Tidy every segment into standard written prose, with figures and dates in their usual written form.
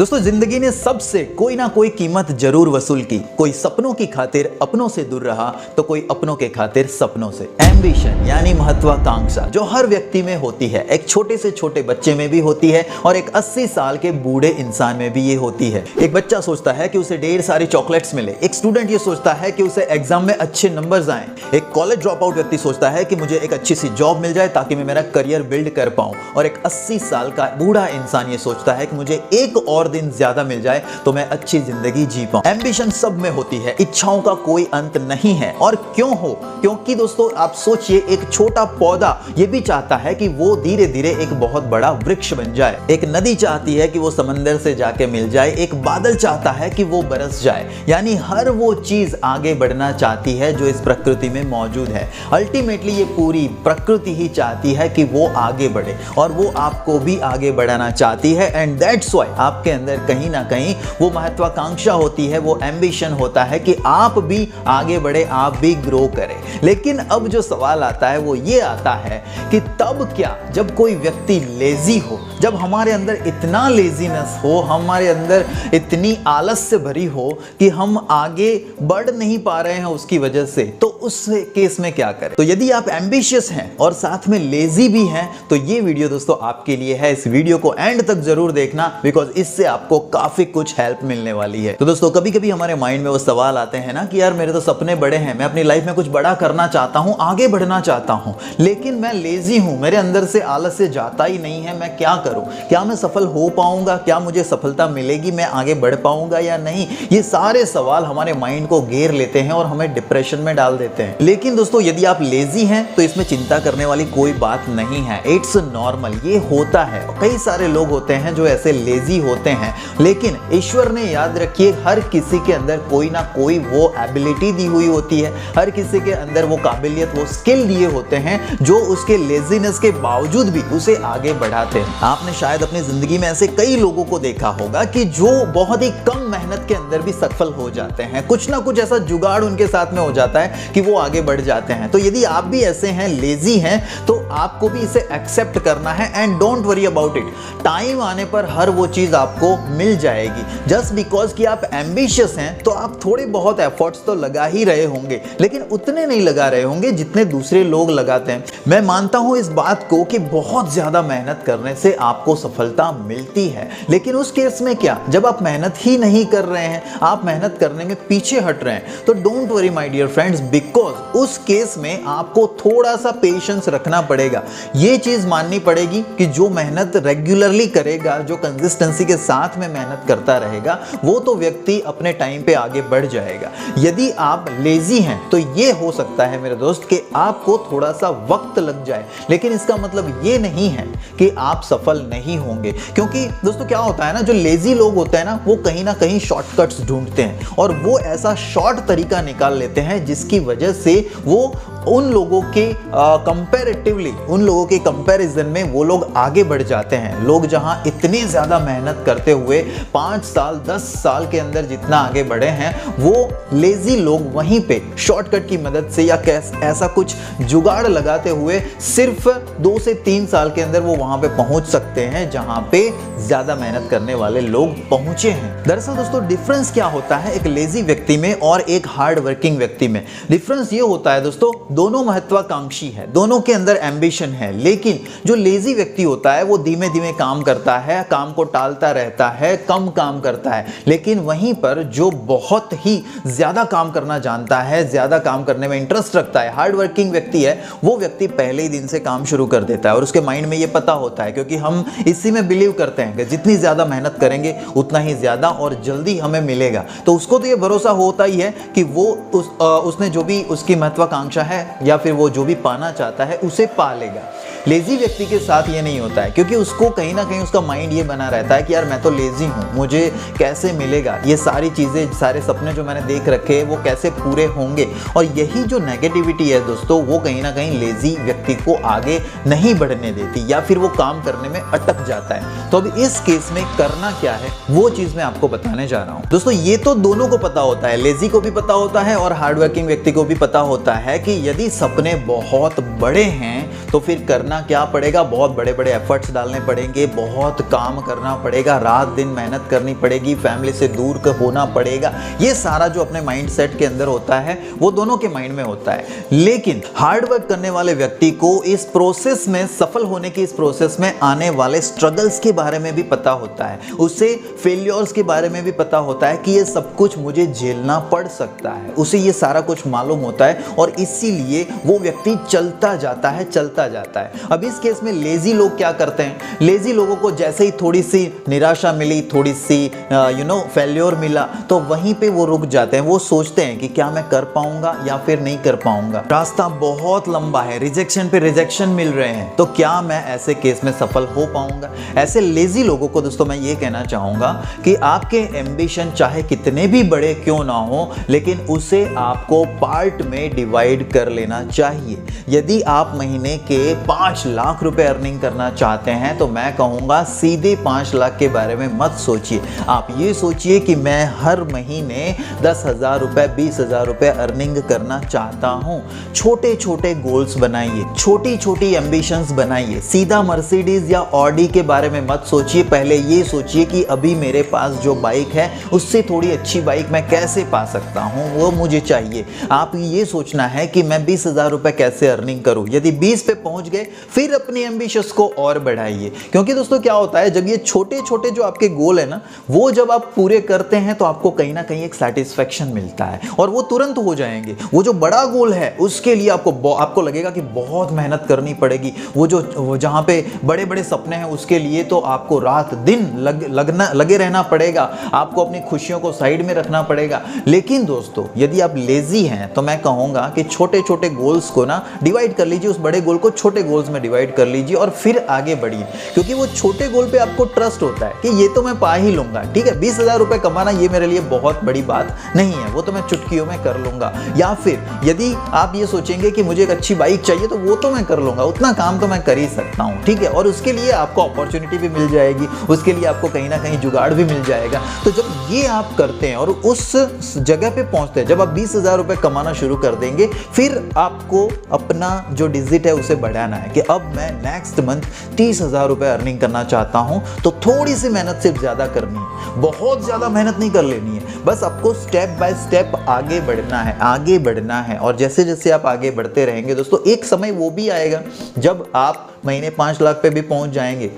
दोस्तों जिंदगी ने सबसे कोई ना कोई कीमत जरूर वसूल की। कोई सपनों की खातिर अपनों से दूर रहा तो कोई अपनों के खातिर सपनों से। एम्बिशन यानी महत्वाकांक्षा जो हर व्यक्ति में होती है, एक छोटे से छोटे बच्चे में भी होती है और एक 80 साल के बूढ़े इंसान में भी ये होती है। एक बच्चा सोचता है कि उसे ढेर सारी चॉकलेट्स मिले, एक स्टूडेंट ये सोचता है कि उसे एग्जाम में अच्छे नंबर्स आए, एक कॉलेज ड्रॉप आउट व्यक्ति सोचता है कि मुझे एक अच्छी सी जॉब मिल जाए ताकि मैं मेरा करियर बिल्ड कर पाऊं, और एक 80 साल का बूढ़ा इंसान ये सोचता है कि मुझे एक और दिन ज्यादा मिल जाए तो मैं अच्छी जिंदगी जी पाऊं। एम्बिशन सब में होती है, इच्छाओं का कोई अंत नहीं है। और क्यों हो? क्योंकि दोस्तों आप सोचिए, एक छोटा पौधा ये भी चाहता है कि वो धीरे धीरे एक बहुत बड़ा वृक्ष बन जाए, एक नदी चाहती है कि वो समंदर से जाके मिल जाए, एक बादल चाहता है कि वो बरस जाए। यानी हर वो चीज आगे बढ़ना चाहती है जो इस प्रकृति में मौजूद है। अल्टीमेटली ये पूरी प्रकृति ही चाहती है कि वो आगे बढ़े और वो आपको भी आगे बढ़ाना चाहती है। एंड दैट्स व्हाई आपके अंदर कहीं ना कहीं वो महत्वाकांक्षा होती है, वो एम्बिशन होता है कि आप भी आगे बढ़े, आप भी ग्रो करें। लेकिन अब जो सवाल आता है वो ये आता है कि तब क्या जब कोई व्यक्ति लेजी हो, जब हमारे अंदर इतना लेजीनेस हो, हमारे अंदर इतनी आलस से भरी हो कि हम आगे बढ़ नहीं पा रहे हैं उसकी वजह से, तो उस केस में क्या करें? तो यदि आप एम्बिशियस हैं और साथ में लेजी भी हैं तो ये वीडियो दोस्तों आपके लिए है। इस वीडियो को एंड तक जरूर देखना, बिकॉज इससे आपको काफी कुछ हेल्प मिलने वाली है। तो दोस्तों कभी कभी हमारे माइंड में वो सवाल आते हैं ना कि यार मेरे तो सपने बड़े हैं, मैं अपनी लाइफ में कुछ बड़ा करना चाहता हूं, आगे बढ़ना चाहता हूं, लेकिन मैं लेजी हूं, मेरे अंदर से आलस से जाता ही नहीं है, मैं क्या करूं? क्या मैं सफल हो पाऊंगा? क्या मुझे सफलता मिलेगी? मैं आगे बढ़ पाऊंगा या नहीं? ये सारे सवाल हमारे माइंड को घेर लेते हैं और हमें डिप्रेशन में डाल देते हैं। लेकिन दोस्तों यदि आप लेजी हैं तो इसमें चिंता करने वाली कोई बात नहीं है। इट्स नॉर्मल, ये होता है। कई सारे लोग होते हैं जो ऐसे लेजी होते हैं, लेकिन ईश्वर ने, याद रखिए, हर किसी के अंदर कोई ना कोई वो एबिलिटी दी हुई होती है, हर किसी के अंदर वो काबिलियत, वो स्किल दिए होते हैं जो उसके लेजीनेस के बावजूद भी उसे आगे बढ़ाते हैं। आपने शायद अपनी जिंदगी में ऐसे कई लोगों को देखा होगा कि जो बहुत ही कम मेहनत के अंदर भी सफल हो जाते हैं, कुछ ना कुछ ऐसा जुगाड़ उनके साथ में हो जाता है कि वो आगे बढ़ जाते हैं। तो यदि आप भी ऐसे हैं, लेजी हैं, तो आपको भी इसे एक्सेप्ट करना है and don't worry about it. Time आने पर हर वो चीज आपको मिल जाएगी। जस्ट बिकॉज कि आप एम्बिशियस हैं तो आप थोड़े बहुत एफर्ट्स तो लगा ही रहे होंगे, लेकिन उतने नहीं लगा रहे होंगे जितने दूसरे लोग लगाते हैं। मैं मानता हूं इस बात को कि बहुत ज्यादा मेहनत करने से आपको सफलता मिलती है, लेकिन उस केस में क्या, जब आप मेहनत ही नहीं कर रहे हैं, आप मेहनत करने में पीछे हट रहे हैं, तो don't worry my dear friends, because उस केस में आपको थोड़ा सा पेशेंस रखना पड़ेगा। ये चीज माननी पड़ेगी कि जो मेहनत रेगुलरली करेगा, जो कंसिस्टेंसी के साथ में मेहनत करता रहेगा, वो तो व्यक्ति अपने टाइम पे आगे बढ़ जाएगा। यदि आप लेजी हैं तो ये हो सकता है मेरे दोस्त कि आपको थोड़ा सा वक्त लग जाए, लेकिन इसका मतलब ये नहीं है कि आप सफल नहीं होंगे। क्योंकि दोस्तों क्या होता है ना, जो लेजी लोग होते हैं ना, वो कहीं ना कहीं शॉर्टकट्स ढूंढते हैं और वो ऐसा शॉर्ट तरीका निकाल लेते हैं जिसकी वजह से वो उन लोगों के कंपैरेटिवली, उन लोगों के कंपैरिजन में वो लोग आगे बढ़ जाते हैं। लोग जहां इतनी ज्यादा मेहनत करते हुए 5 साल 10 साल के अंदर जितना आगे बढ़े हैं, वो लेजी लोग वहीं पे शॉर्टकट की मदद से या ऐसा कुछ जुगाड़ लगाते हुए सिर्फ 2 से 3 साल के अंदर वो वहां पे पहुंच सकते हैं जहां पे ज्यादा मेहनत करने वाले लोग पहुंचे हैं। दरअसल दोस्तों डिफरेंस क्या होता है एक लेजी व्यक्ति में और एक हार्ड वर्किंग व्यक्ति में? डिफरेंस ये होता है दोस्तों, दोनों महत्वाकांक्षी है, दोनों के अंदर एम्बिशन है, लेकिन जो लेजी व्यक्ति होता है वो धीमे धीमे काम करता है, काम को टालता रहता है, कम काम करता है। लेकिन वहीं पर जो बहुत ही ज्यादा काम करना जानता है, ज्यादा काम करने में इंटरेस्ट रखता है, हार्ड वर्किंग व्यक्ति है, वो व्यक्ति पहले ही दिन से काम शुरू कर देता है और उसके माइंड में ये पता होता है, क्योंकि हम इसी में बिलीव करते हैं कि जितनी ज्यादा मेहनत करेंगे उतना ही ज्यादा और जल्दी हमें मिलेगा। तो उसको तो ये भरोसा होता ही है कि वो उसने जो भी उसकी महत्वाकांक्षा है या फिर वो जो भी पाना चाहता है उसे पा लेगा। लेजी व्यक्ति के साथ ये नहीं होता है, क्योंकि उसको कहीं ना कहीं उसका माइंड ये बना रहता है कि यार मैं तो लेजी हूँ, मुझे कैसे मिलेगा, ये सारी चीज़ें, सारे सपने जो मैंने देख रखे हैं वो कैसे पूरे होंगे। और यही जो नेगेटिविटी है दोस्तों, वो कहीं ना कहीं लेजी व्यक्ति को आगे नहीं बढ़ने देती या फिर वो काम करने में अटक जाता है। तो अब इस केस में करना क्या है वो चीज़ मैं आपको बताने जा रहा हूँ। दोस्तों ये तो दोनों को पता होता है, लेजी को भी पता होता है और हार्ड वर्किंग व्यक्ति को भी पता होता है कि यदि सपने बहुत बड़े हैं तो फिर करना क्या पड़ेगा, बहुत बड़े बड़े एफर्ट्स डालने पड़ेंगे, बहुत काम करना पड़ेगा, रात दिन मेहनत करनी पड़ेगी, फैमिली से दूर होना पड़ेगा। ये सारा जो अपने माइंड सेट के अंदर होता है वो दोनों के माइंड में होता है। लेकिन हार्ड वर्क करने वाले व्यक्ति को इस प्रोसेस में, सफल होने की इस प्रोसेस में आने वाले स्ट्रगल्स के बारे में भी पता होता है, उसे फेलियर्स के बारे में भी पता होता है कि ये सब कुछ मुझे झेलना पड़ सकता है, उसे ये सारा कुछ मालूम होता है और इसीलिए वो व्यक्ति चलता जाता है, चलता जाता है। अब इस केस में लेजी लोग क्या करते हैं, लेजी लोगों को जैसे ही थोड़ी सी निराशा मिली, थोड़ी सी फेल्योर मिला, तो वहीं पे वो रुक जाते हैं। वो सोचते हैं कि क्या मैं कर पाऊंगा या फिर नहीं कर पाऊंगा, रास्ता बहुत लंबा है, रिजेक्शन पे रिजेक्शन मिल रहे हैं, तो क्या मैं ऐसे केस में सफल हो पाऊंगा। ऐसे लेजी लोगों को दोस्तों मैं ये कहना चाहूंगा कि आपके एम्बिशन चाहे कितने भी बड़े क्यों ना हो, लेकिन उसे आपको पार्ट में डिवाइड कर लेना चाहिए। यदि आप महीने के 5 लाख रुपए अर्निंग करना चाहते हैं तो मैं कहूंगा सीधे 5 लाख के बारे में मत सोचिए। आप ये सोचिए कि मैं हर महीने 10,000 रुपए, 20,000 रुपए अर्निंग करना चाहता हूं। छोटे छोटे गोल्स बनाइए, छोटी छोटी एम्बिशंस बनाइए। सीधा मर्सिडीज या ऑडी के बारे में मत सोचिए, पहले ये सोचिए कि अभी मेरे पास जो बाइक है उससे थोड़ी अच्छी बाइक मैं कैसे पा सकता हूं, वो मुझे चाहिए। आप ये सोचना है कि मैं 20,000 रुपए कैसे अर्निंग करूं। यदि 20 पे पहुंच गए फिर अपनी एम्बिशंस को और बढ़ाइए, क्योंकि दोस्तों क्या होता है, जब ये छोटे छोटे जो आपके गोल है ना, वो जब आप पूरे करते हैं तो आपको कहीं ना कहीं एक सेटिस्फेक्शन मिलता है और वो तुरंत हो जाएंगे। वो जो बड़ा गोल है उसके लिए आपको लगेगा कि बहुत मेहनत करनी पड़ेगी। वो जहां पे बड़े बड़े सपने हैं उसके लिए तो आपको रात दिन लगे रहना पड़ेगा, आपको अपनी खुशियों को साइड में रखना पड़ेगा। लेकिन दोस्तों यदि आप लेजी हैं तो मैं कहूंगा कि छोटे छोटे गोल्स को ना डिवाइड कर लीजिए, उस बड़े गोल को छोटे गोल्स में डिवाइड कर लीजिए और फिर आगे बढ़िए, क्योंकि वो छोटे गोल पे आपको ट्रस्ट होता है कि ये तो मैं पा ही लूंगा। ठीक है, 20,000 रुपए कमाना ये मेरे लिए बहुत बड़ी बात नहीं है, वो तो मैं चुटकियों में कर लूंगा। या फिर यदि आप ये सोचेंगे कि मुझे एक अच्छी बाइक चाहिए तो वो तो मैं कर लूंगा, उतना काम तो मैं कर ही सकता हूं। ठीक है, और उसके लिए आपको अपॉर्चुनिटी भी मिल जाएगी, उसके लिए आपको कहीं ना कहीं जुगाड़ भी मिल जाएगा। तो जब ये आप करते हैं और उस जगह पे पहुंचते हैं, जब आप 20,000 रुपए कमाना शुरू कर देंगे, फिर आपको अपना जो डिजिट है उसे बढ़ाना है कि अब मैं नेक्स्ट मंथ 30,000 रुपए अर्निंग करना चाहता हूं। तो थोड़ी सी मेहनत सिर्फ ज्यादा करनी है, बहुत ज्यादा मेहनत नहीं कर लेनी है, बस आपको स्टेप बाय स्टेप आगे बढ़ना है, आगे बढ़ना है। और जैसे जैसे आप आगे बढ़ते रहेंगे दोस्तों, एक समय वो भी आएगा जब आप महीने 5 लाख पे भी पहुंच जाएंगे।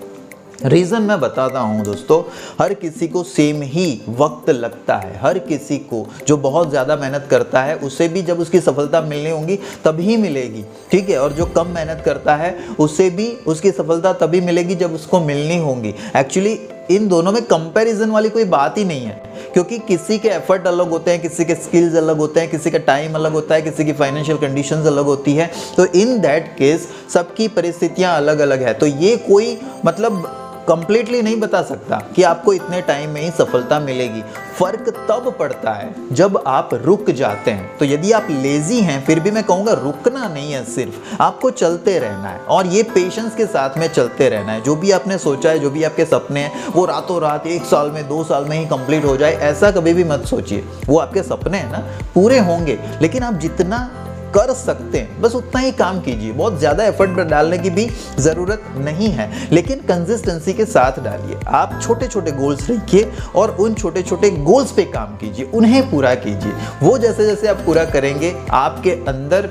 रीज़न मैं बताता हूं दोस्तों, हर किसी को सेम ही वक्त लगता है। हर किसी को जो बहुत ज़्यादा मेहनत करता है उसे भी जब उसकी सफलता मिलनी होगी तभी मिलेगी। ठीक है, और जो कम मेहनत करता है उसे भी उसकी सफलता तभी मिलेगी जब उसको मिलनी होगी। एक्चुअली इन दोनों में कंपैरिजन वाली कोई बात ही नहीं है, क्योंकि किसी के एफर्ट अलग होते हैं, किसी के स्किल्स अलग होते हैं, किसी का टाइम अलग होता है, किसी की फाइनेंशियल कंडीशंस अलग होती है। तो इन दैट केस सबकी परिस्थितियां अलग अलग है। तो ये कोई मतलब कंप्लीटली नहीं बता सकता कि आपको इतने टाइम में ही सफलता मिलेगी। फर्क तब पड़ता है जब आप रुक जाते हैं। तो यदि आप लेजी हैं, फिर भी मैं कहूँगा रुकना नहीं है, सिर्फ आपको चलते रहना है और ये पेशेंस के साथ में चलते रहना है। जो भी आपने सोचा है, जो भी आपके सपने हैं, वो रातों रात 1 साल में 2 साल में ही कंप्लीट हो जाए, ऐसा कभी भी मत सोचिए। वो आपके सपने हैं ना, पूरे होंगे, लेकिन आप जितना कर सकते हैं बस उतना ही काम कीजिए। बहुत ज़्यादा एफर्ट डालने की भी ज़रूरत नहीं है, लेकिन कंसिस्टेंसी के साथ डालिए। आप छोटे छोटे गोल्स रखिए और उन छोटे छोटे गोल्स पे काम कीजिए, उन्हें पूरा कीजिए। वो जैसे जैसे आप पूरा करेंगे, आपके अंदर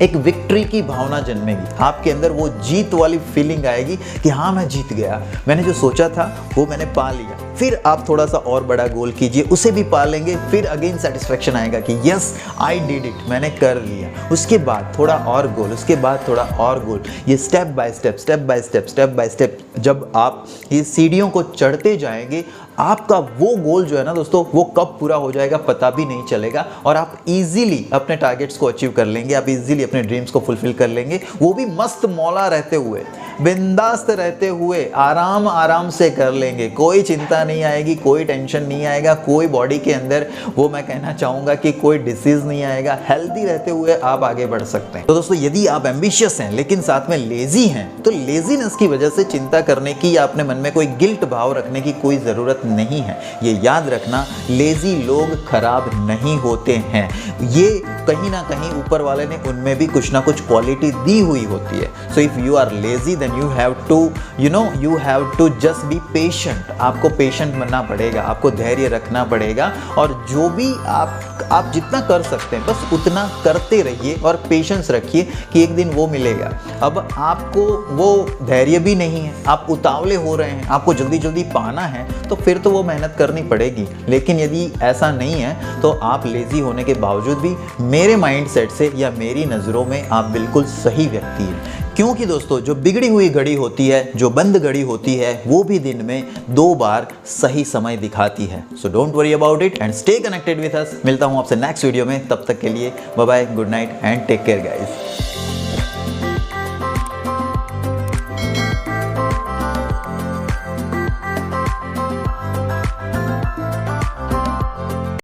एक विक्ट्री की भावना जन्मेगी, आपके अंदर वो जीत वाली फीलिंग आएगी कि हाँ मैं जीत गया, मैंने जो सोचा था वो मैंने पा लिया। फिर आप थोड़ा सा और बड़ा गोल कीजिए, उसे भी पा लेंगे, फिर अगेन सेटिस्फेक्शन आएगा कि यस आई डिड इट, मैंने कर लिया। उसके बाद थोड़ा और गोल, उसके बाद थोड़ा और गोल, ये step by step, step by step, step by step जब आप ये सीढ़ियों को चढ़ते जाएंगे, आपका वो गोल जो है ना दोस्तों, वो कब पूरा हो जाएगा पता भी नहीं चलेगा और आप इजीली अपने टारगेट्स को अचीव कर लेंगे, आप इजीली अपने ड्रीम्स को फुलफिल कर लेंगे, वो भी मस्त मौला रहते हुए, बिंदास्त रहते हुए, आराम आराम से कर लेंगे। कोई चिंता नहीं आएगी, कोई टेंशन नहीं आएगा, कोई बॉडी के अंदर वो मैं कहना चाहूँगा कि कोई डिसीज नहीं आएगा। हेल्दी रहते हुए आप आगे बढ़ सकते हैं। तो दोस्तों यदि आप एम्बिशियस हैं लेकिन साथ में लेजी हैं, तो लेजीनेस की वजह से चिंता करने की या अपने मन में कोई गिल्ट भाव रखने की कोई ज़रूरत नहीं है। ये याद रखना, लेजी लोग खराब नहीं होते हैं, ये कहीं ना कहीं ऊपर वाले ने उनमें भी कुछ ना कुछ क्वालिटी दी हुई होती है। So if you are lazy then you have to just be patient. आपको पेशेंट बनना पड़ेगा, आपको धैर्य रखना पड़ेगा, और जो भी आप जितना कर सकते हैं बस उतना करते रहिए और पेशेंस रखिए कि एक दिन वो मिलेगा। अब आपको वो धैर्य भी नहीं है, आप उतावले हो रहे हैं, आपको जल्दी जल्दी पाना है, तो फिर तो वो मेहनत करनी पड़ेगी। लेकिन यदि ऐसा नहीं है तो आप लेज़ी होने के बावजूद भी मेरे माइंडसेट से या मेरी नज़रों में आप बिल्कुल सही व्यक्ति हैं। क्योंकि दोस्तों जो बिगड़ी हुई घड़ी होती है, जो बंद घड़ी होती है, वो भी दिन में 2 बार सही समय दिखाती है। So don't worry about it and stay connected with us. मिलता हूँ आपसे नेक्स्ट वीडियो में, तब तक के लिए bye bye, good night and take care guys.